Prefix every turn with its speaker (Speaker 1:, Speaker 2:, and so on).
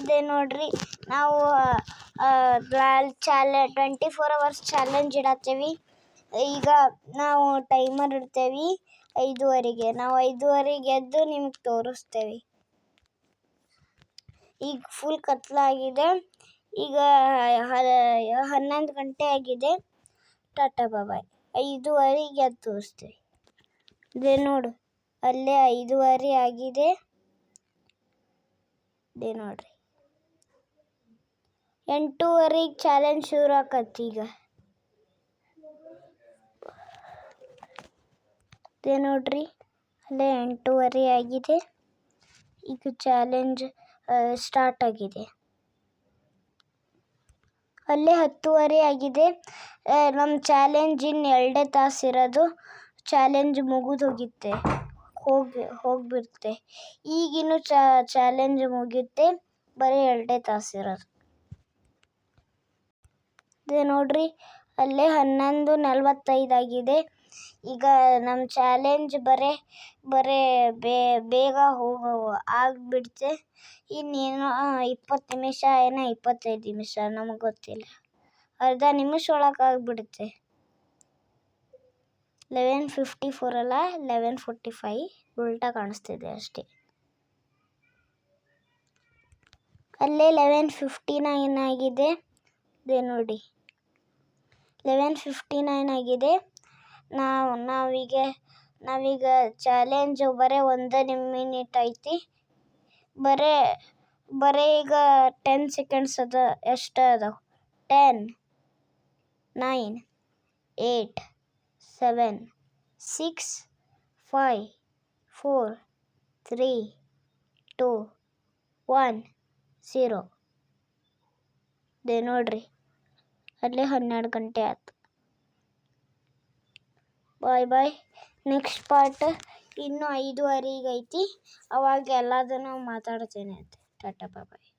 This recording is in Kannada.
Speaker 1: ಇದೆ ನೋಡ್ರಿ, ನಾವು 24 hours ಚಾಲೆಂಜ್ ಇಡತ್ತೇವಿ. ಈಗ ನಾವು ಟೈಮರ್ ಇಡ್ತೇವಿ 5:30ಗೆ. ನಾವು 5:30ಗೆ ಎದ್ದು ನಿಮಗೆ ತೋರಿಸ್ತೇವೆ. ಈಗ ಫುಲ್ ಕತ್ಲಾಗಿದೆ. ಈಗ 11 ಗಂಟೆ ಆಗಿದೆ. ಟಾಟಾ ಬಾಯ್. 5:30ಗೆ ಎದ್ದು ತೋರಿಸ್ತೇವೆ. ಇದೆ ನೋಡು, ಅಲ್ಲೇ 5:30 ಆಗಿದೆ. ಇದೆ ನೋಡ್ರಿ, 8:30ಗೆ ಚಾಲೆಂಜ್ ಶುರು ಆಕತಿ. ಈಗ ಇದೆ ನೋಡ್ರಿ, ಅಲ್ಲೇ 8:30 ಆಗಿದೆ. ಈಗ ಚಾಲೆಂಜ್ ಸ್ಟಾರ್ಟ್ ಆಗಿದೆ. ಅಲ್ಲೇ 10:30 ಆಗಿದೆ. ನಮ್ಮ ಚಾಲೆಂಜ್ ಇನ್ನು 2 ತಾಸು ಇರೋದು. ಚಾಲೆಂಜ್ ಮುಗಿದು ಹೋಗ್ಬಿಡುತ್ತೆ. ಈಗಿನ್ನು ಚಾಲೆಂಜ್ ಮುಗಿಯುತ್ತೆ. ಬರೀ 2 ತಾಸು ಇರೋದು. ಇದೆ ನೋಡ್ರಿ, ಅಲ್ಲೇ 11:45 ಆಗಿದೆ. ಈಗ ನಮ್ಮ ಚಾಲೆಂಜ್ ಬೇಗ ಆಗ್ಬಿಡುತ್ತೆ. ಇನ್ನೇನೋ 20 ನಿಮಿಷ ಏನೋ 25 ನಿಮಿಷ ನಮಗೆ ಗೊತ್ತಿಲ್ಲ. ಅರ್ಧ ನಿಮಿಷ ಒಳಗೆ ಆಗಿಬಿಡುತ್ತೆ. 11:54 ಅಲ್ಲ, 11:45 ಉಲ್ಟಾ ಕಾಣಿಸ್ತಿದೆ ಅಷ್ಟೇ. ಅಲ್ಲೇ 11:59 ಆಗಿದೆ. ಇದೆ ನೋಡಿ, 11:59 ಆಗಿದೆ. ನಾವೀಗ ಚಾಲೆಂಜ್ ಬರೀ 1 ಮಿನಿಟ್ ಐತಿ. ಬರೀ ಈಗ 10 ಸೆಕೆಂಡ್ಸ್ ಎಷ್ಟು ಅದಾವ. 10, 9, 8, 7, 6, 5, 4, 3, 2, 1, 0. ಇದೆ ನೋಡ್ರಿ, ಅಲ್ಲೇ 12 ಗಂಟೆ ಆಯ್ತು. ಬಾಯ್. ನೆಕ್ಸ್ಟ್ ಪಾರ್ಟ್ ಇನ್ನು 5:30 ಐತಿ. ಅವಾಗ ಎಲ್ಲದನ್ನು ಮಾತಾಡ್ತೇನೆ. ಟಾಟಾ ಬಾಯ್.